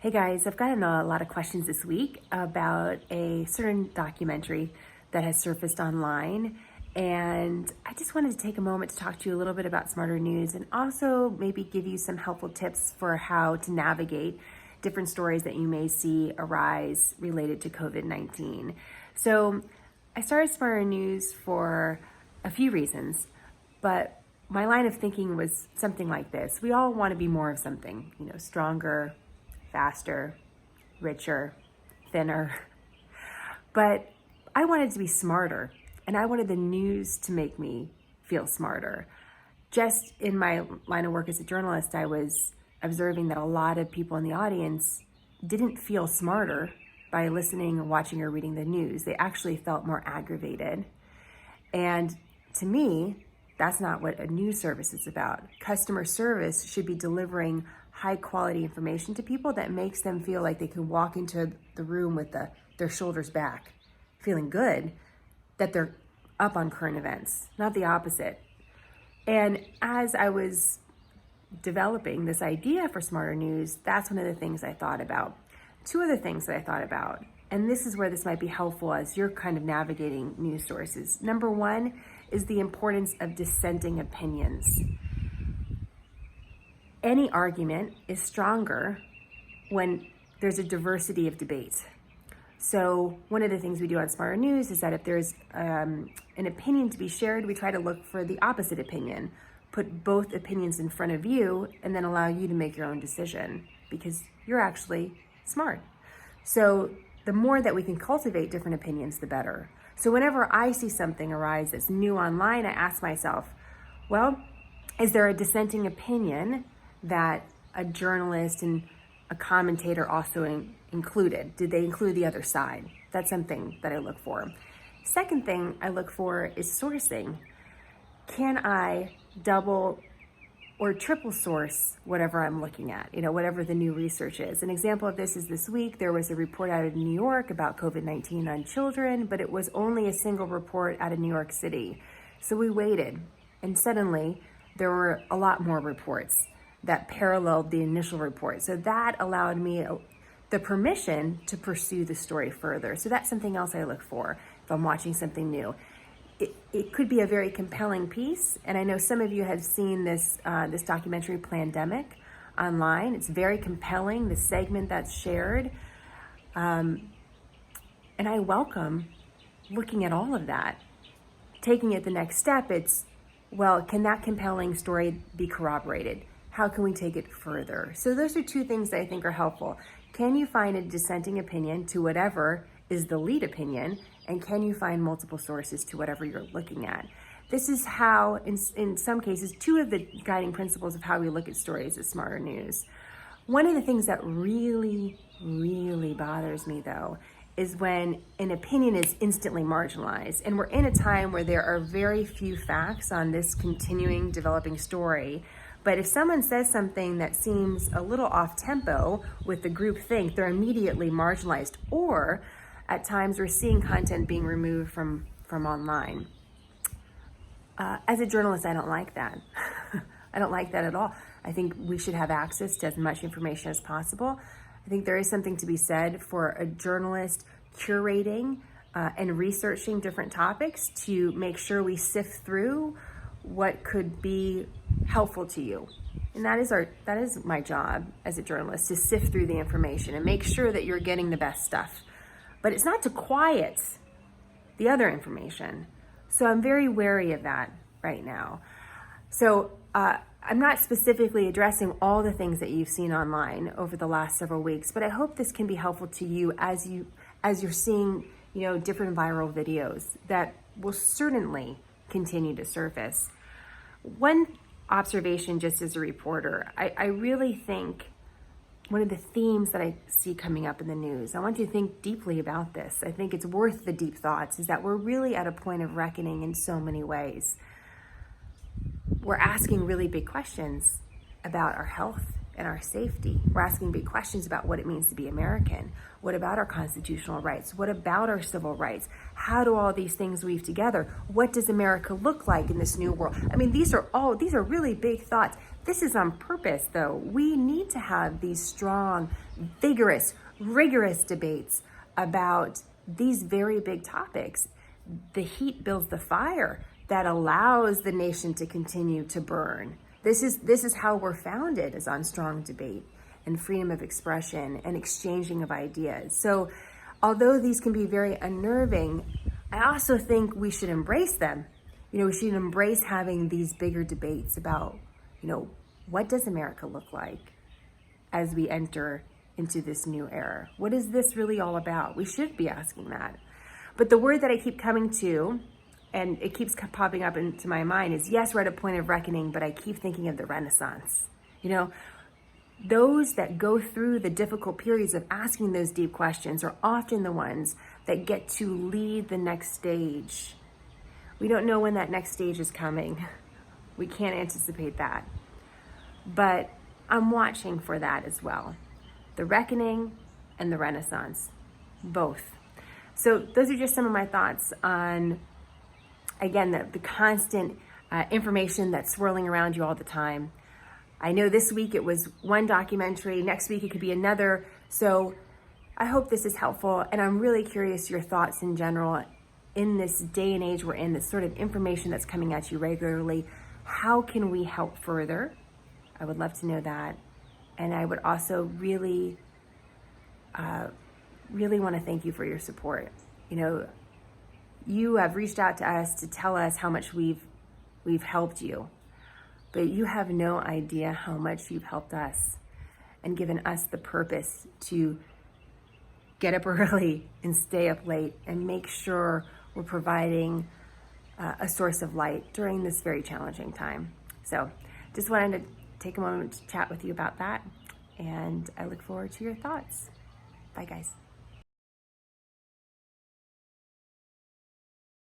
Hey guys, I've gotten a lot of questions this week about a certain documentary that has surfaced online, and I just wanted to take a moment to talk to you a little bit about SmartHER News and also maybe give you some helpful tips for how to navigate different stories that you may see arise related to COVID-19. So I started SmartHER News for a few reasons, but my line of thinking was something like this. We all want to be more of something, stronger, faster, richer, thinner. But I wanted to be smarter, and I wanted the news to make me feel smarter. Just in my line of work as a journalist, I was observing that a lot of people in the audience didn't feel smarter by listening or watching or reading the news. They actually felt more aggravated. And to me, that's not what a news service is about. Customer service should be delivering high quality information to people that makes them feel like they can walk into the room with their shoulders back, feeling good that they're up on current events, not the opposite. And as I was developing this idea for SmartHER News, that's one of the things I thought about. Two other things that I thought about, and this is where this might be helpful as you're kind of navigating news sources. Number one is the importance of dissenting opinions. Any argument is stronger when there's a diversity of debate. So one of the things we do on SmartHER News is that if there's an opinion to be shared, we try to look for the opposite opinion, put both opinions in front of you, and then allow you to make your own decision because you're actually smart. So the more that we can cultivate different opinions, the better. So whenever I see something arise that's new online, I ask myself, well, is there a dissenting opinion that a journalist and a commentator also included? Did they include the other side? That's something that I look for. Second thing I look for is sourcing. Can I double or triple source whatever I'm looking at, whatever the new research is? An example of this is this week, there was a report out of New York about COVID-19 on children, but it was only a single report out of New York City. So we waited, and suddenly there were a lot more reports that paralleled the initial report. So that allowed me the permission to pursue the story further. So that's something else I look for if I'm watching something new. It could be a very compelling piece, and I know some of you have seen this documentary Plandemic online. It's very compelling, the segment that's shared. And I welcome looking at all of that. Taking it the next step, it's, well, can that compelling story be corroborated? How can we take it further? So those are two things that I think are helpful. Can you find a dissenting opinion to whatever is the lead opinion? And can you find multiple sources to whatever you're looking at? This is how, in some cases, two of the guiding principles of how we look at stories at SmartHER News. One of the things that really, really bothers me, though, is when an opinion is instantly marginalized. And we're in a time where there are very few facts on this continuing developing story. But if someone says something that seems a little off tempo with the group think, they're immediately marginalized. Or at times we're seeing content being removed from online. As a journalist, I don't like that. I don't like that at all. I think we should have access to as much information as possible. I think there is something to be said for a journalist curating and researching different topics to make sure we sift through what could be helpful to you. And that is my job as a journalist, to sift through the information and make sure that you're getting the best stuff. But it's not to quiet the other information. So I'm very wary of that right now. So I'm not specifically addressing all the things that you've seen online over the last several weeks, but I hope this can be helpful to you as you're seeing, different viral videos that will certainly continue to surface. One observation just as a reporter, I really think one of the themes that I see coming up in the news, I want you to think deeply about this. I think it's worth the deep thoughts, is that we're really at a point of reckoning in so many ways. We're asking really big questions about our health and our safety. We're asking big questions about what it means to be American. What about our constitutional rights? What about our civil rights? How do all these things weave together? What does America look like in this new world? I mean, these are really big thoughts. This is on purpose, though. We need to have these strong, vigorous, rigorous debates about these very big topics. The heat builds the fire that allows the nation to continue to burn. This is how we're founded, is on strong debate and freedom of expression and exchanging of ideas. So although these can be very unnerving, I also think we should embrace them. We should embrace having these bigger debates about, what does America look like as we enter into this new era? What is this really all about? We should be asking that. But the word that I keep coming to, and it keeps popping up into my mind, is yes, we're at a point of reckoning, but I keep thinking of the Renaissance. Those that go through the difficult periods of asking those deep questions are often the ones that get to lead the next stage. We don't know when that next stage is coming. We can't anticipate that. But I'm watching for that as well. The reckoning and the Renaissance, both. So those are just some of my thoughts on, again, the constant information that's swirling around you all the time. I know this week it was one documentary, next week it could be another. So I hope this is helpful, and I'm really curious your thoughts in general in this day and age we're in, this sort of information that's coming at you regularly. How can we help further? I would love to know that. And I would also really want to thank you for your support. You have reached out to us to tell us how much we've helped you, but you have no idea how much you've helped us and given us the purpose to get up early and stay up late and make sure we're providing a source of light during this very challenging time. So just wanted to take a moment to chat with you about that, and I look forward to your thoughts. Bye, guys.